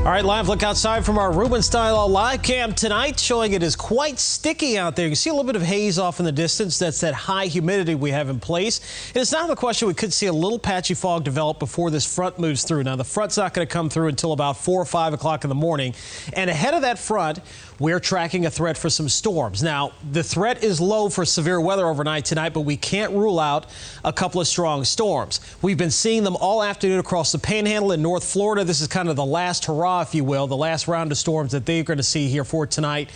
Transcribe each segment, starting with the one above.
All right, live look outside from our Rubenstyle live cam tonight, showing it is quite sticky out there. You can see a little bit of haze off in the distance. That's that high humidity we have in place. And it's not the question we could see a little patchy fog develop before this front moves through. Now, the front's not going to come through until about 4 or 5 o'clock in the morning. And ahead of that front, we're tracking a threat for some storms. Now, the threat is low for severe weather overnight tonight, but we can't rule out a couple of strong storms. We've been seeing them all afternoon across the Panhandle in North Florida. This is kind of the last hurrah, if you will, the last round of storms that they're going to see here for tonight.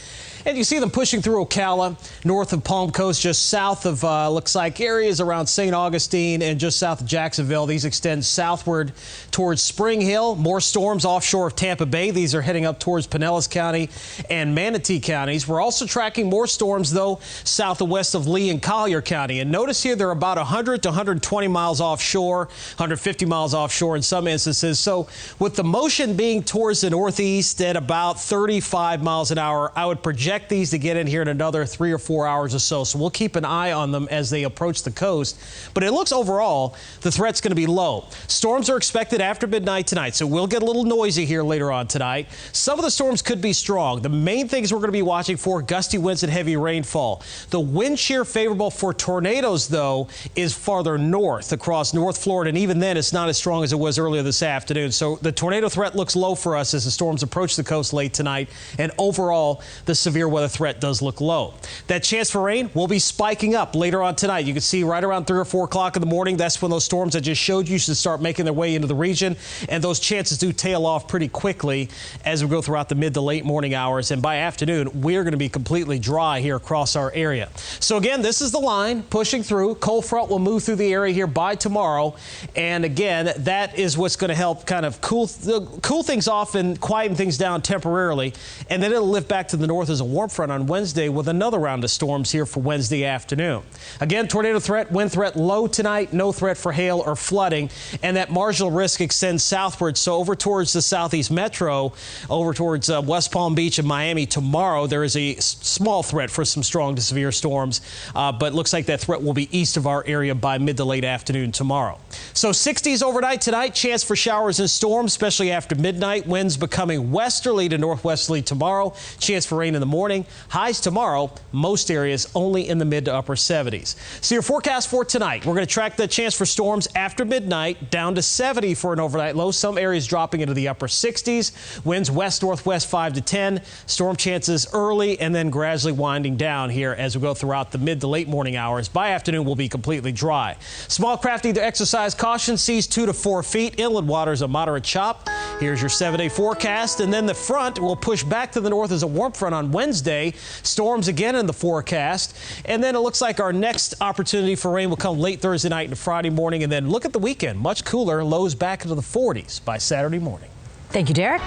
And you see them pushing through Ocala, north of Palm Coast, just south of, looks like areas around St. Augustine and just south of Jacksonville. These extend southward towards Spring Hill. More storms offshore of Tampa Bay. These are heading up towards Pinellas County and Manatee counties. We're also tracking more storms, though, south and west of Lee and Collier County. And notice here they're about 100 to 120 miles offshore, 150 miles offshore in some instances. So with the motion being towards the northeast at about 35 miles an hour, I would project these to get in here in another 3 or 4 hours or so. So we'll keep an eye on them as they approach the coast. But it looks overall the threat's going to be low. Storms are expected after midnight tonight, so we'll get a little noisy here later on tonight. Some of the storms could be strong. The main things we're going to be watching for: gusty winds and heavy rainfall. The wind shear favorable for tornadoes, though, is farther north across North Florida, and even then it's not as strong as it was earlier this afternoon. So the tornado threat looks low for us as the storms approach the coast late tonight, and overall the severe weather threat does look low. That chance for rain will be spiking up later on tonight. You can see right around 3 or 4 o'clock in the morning. That's when those storms I just showed you should start making their way into the region, and those chances do tail off pretty quickly as we go throughout the mid to late morning hours. And by afternoon, we're going to be completely dry here across our area. So again, this is the line pushing through. Cold front will move through the area here by tomorrow, and again, that is what's going to help kind of cool things off and quieten things down temporarily, and then it'll lift back to the north as a warm front on Wednesday with another round of storms here for Wednesday afternoon. Again, tornado threat, wind threat low tonight, no threat for hail or flooding, and that marginal risk extends southward. So over towards the southeast metro, over towards West Palm Beach and Miami tomorrow, there is a small threat for some strong to severe storms, but looks like that threat will be east of our area by mid to late afternoon tomorrow. So 60s overnight tonight, chance for showers and storms, especially after midnight. Winds becoming westerly to northwesterly tomorrow, chance for rain in the morning. Highs tomorrow, most areas only in the mid to upper 70s. So your forecast for tonight, we're going to track the chance for storms after midnight down to 70 for an overnight low. Some areas dropping into the upper 60s. Winds west-northwest 5 to 10. Storm chances early and then gradually winding down here as we go throughout the mid to late morning hours. By afternoon, we'll be completely dry. Small craft either exercise caution, seas 2 to 4 feet. Inland waters a moderate chop. Here's your 7-day forecast. And then the front will push back to the north as a warm front on Wednesday. Storms again in the forecast. And then it looks like our next opportunity for rain will come late Thursday night and Friday morning. And then look at the weekend. Much cooler. Lows back into the 40s by Saturday morning. Thank you, Derek.